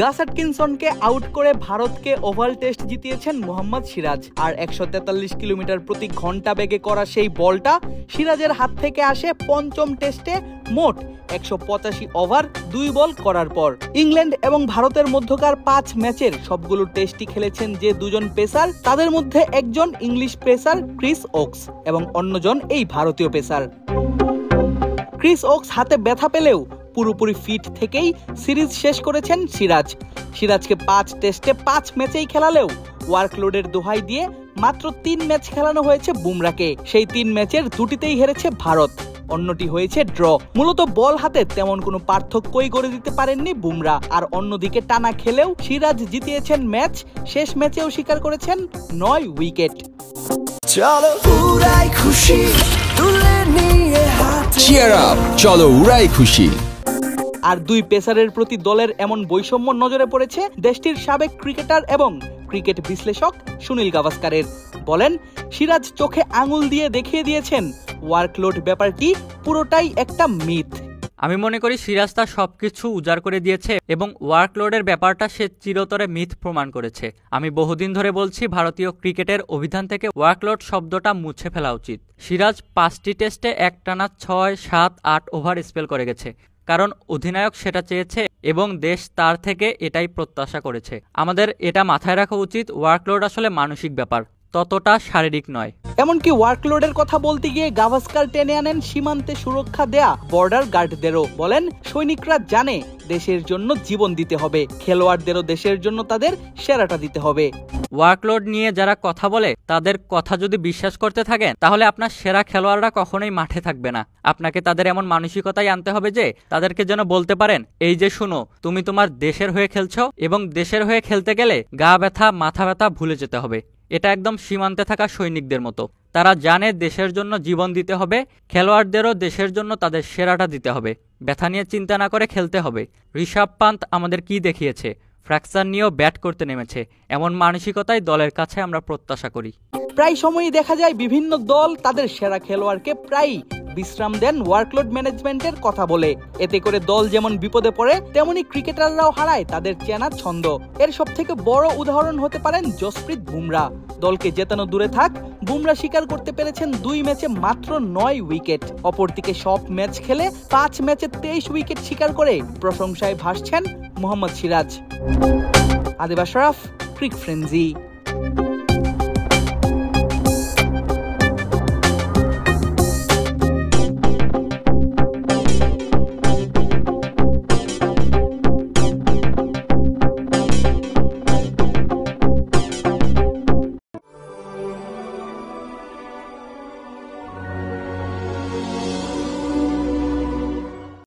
গাস অ্যাটকিনসনকে আউট করে ভারতকে ওভাল টেস্ট জিতিয়েছেন মোহাম্মদ সিরাজ। আর 143 কিলোমিটার প্রতি ঘন্টা বেগে করা সেই বলটা সিরাজের হাত থেকে আসে পঞ্চম টেস্টে মোট 185 ওভার 2 বল করার পর। ইংল্যান্ড এবং ভারতের মধ্যকার 5 ম্যাচের সবগুলো টেস্টই খেলেছেন যে দুজন পেসার, তাদের মধ্যে একজন ইংলিশ পেসার ক্রিস ওকস এবং অন্যজন এই ভারতীয় পেসার। ক্রিস ওকস হাতে ব্যথা পেলেও পুরোপুরি ফিট থেকেই সিরিজ শেষ করেছেন সিরাজকে 5 টেস্টে 5 ম্যাচেই খেলালেও ওয়ার্কলোডের দোহাই দিয়ে মাত্র 3 ম্যাচ খেলানো হয়েছে বুমরাকে। সেই 3 ম্যাচের 2টিতেই হেরেছে ভারত, অন্যটি হয়েছে ড্র। মূলত বল হাতে তেমন কোনো পার্থক্যই করে দিতে পারেননি বুমরা। আর অন্যদিকে টানা খেলেও সিরাজ জিতিয়েছেন ম্যাচ, শেষ ম্যাচেও শিকার করেছেন 9 উইকেট। চলো উড়াই খুশি তুলে নিয়ে হাতে, চিয়ার আপ, চলো উড়াই খুশি। আর দুই পেসারের প্রতি দলের এমন বৈষম্য নজরে পড়েছে দেশটির সাবেক ক্রিকেটার এবং ক্রিকেট বিশ্লেষক সুনীল গাভাস্কারের। বলেন, সিরাজ চোখে আঙুল দিয়ে দেখিয়ে দিয়েছেন ওয়ার্কলোড ব্যাপারটি পুরোটাই একটা মিথ। আমি মনে করি সিরাজ তার সবকিছু উজাড় করে দিয়েছে এবং ওয়ার্কলোডের ব্যাপারটা সে চিরতরে মিথ প্রমাণ করেছে। আমি বহুদিন ধরে বলছি ভারতীয় ক্রিকেটের অভিধান থেকে ওয়ার্কলোড শব্দটা মুছে ফেলা উচিত। সিরাজ 5টি টেস্টে একটানা 6, 7, 8 ওভার স্পেল করে গেছে, কারণ অধিনায়ক সেটা চেয়েছে এবং দেশ তার থেকে এটাই প্রত্যাশা করেছে। আমাদের এটা মাথায় রাখা উচিত, ওয়ার্কলোড আসলে মানসিক ব্যাপার, ততটা শারীরিক নয়। এমনকি ওয়ার্কলোডের কথা বলতে গিয়ে গাভাস্কার টেনে আনেন সীমান্তে সুরক্ষা দেয়া বর্ডার গার্ডদেরও। বলেন, সৈনিকরা জানে দেশের জন্য জীবন দিতে হবে, খেলোয়াড়দেরও দেশের জন্য তাদের সেরাটা দিতে হবে। ওয়ার্কলোড নিয়ে যারা কথা বলে তাদের কথা যদি বিশ্বাস করতে থাকেন তাহলে আপনার সেরা খেলোয়াড়রা কখনোই মাঠে থাকবে না। আপনাকে তাদের এমন মানসিকতাই আনতে হবে যে তাদেরকে যেন বলতে পারেন, এই যে শুনো, তুমি তোমার দেশের হয়ে খেলছো এবং দেশের হয়ে খেলতে গেলে গা ব্যথা মাথা ব্যথা ভুলে যেতে হবে। এটা একদম সীমান্তে থাকা সৈনিকদের মতো। তারা জানে দেশের জন্য জীবন দিতে হবে, খেলোয়াড়দেরও দেশের জন্য তাদের সেরাটা দিতে হবে, ব্যথা নিয়ে চিন্তা না করে খেলতে হবে। ঋষভ পান্ত আমাদের কি দেখিয়েছে, ফ্র্যাকচার নিয়েও ব্যাট করতে নেমেছে। এমন মানসিকতাই দলের কাছে আমরা প্রত্যাশা করি। প্রায় সময়ই দেখা যায় বিভিন্ন দল তাদের সেরা খেলোয়াড়কে প্রায় বিশ্রাম দেন ওয়ার্কলোড ম্যানেজমেন্টের কথা বলে। এতে করে দল যেমন বিপদে পড়ে, তেমনি ক্রিকেটাররাও হারায় তাদের চেনা ছন্দ। এর সবথেকে বড় উদাহরণ হতে পারেন জসপ্রীত বুমরা। দলকে জেতানো দূরে থাক, বুমরা শিকার করতে পেরেছেন 2 ম্যাচে মাত্র 9 উইকেট। অপরদিকে সব ম্যাচ খেলে 5 ম্যাচে 23 উইকেট শিকার করে প্রশংসায় ভাসছেন মোহাম্মদ সিরাজ। আদিব আশরাফ, ক্রিক ফ্রেন্জি।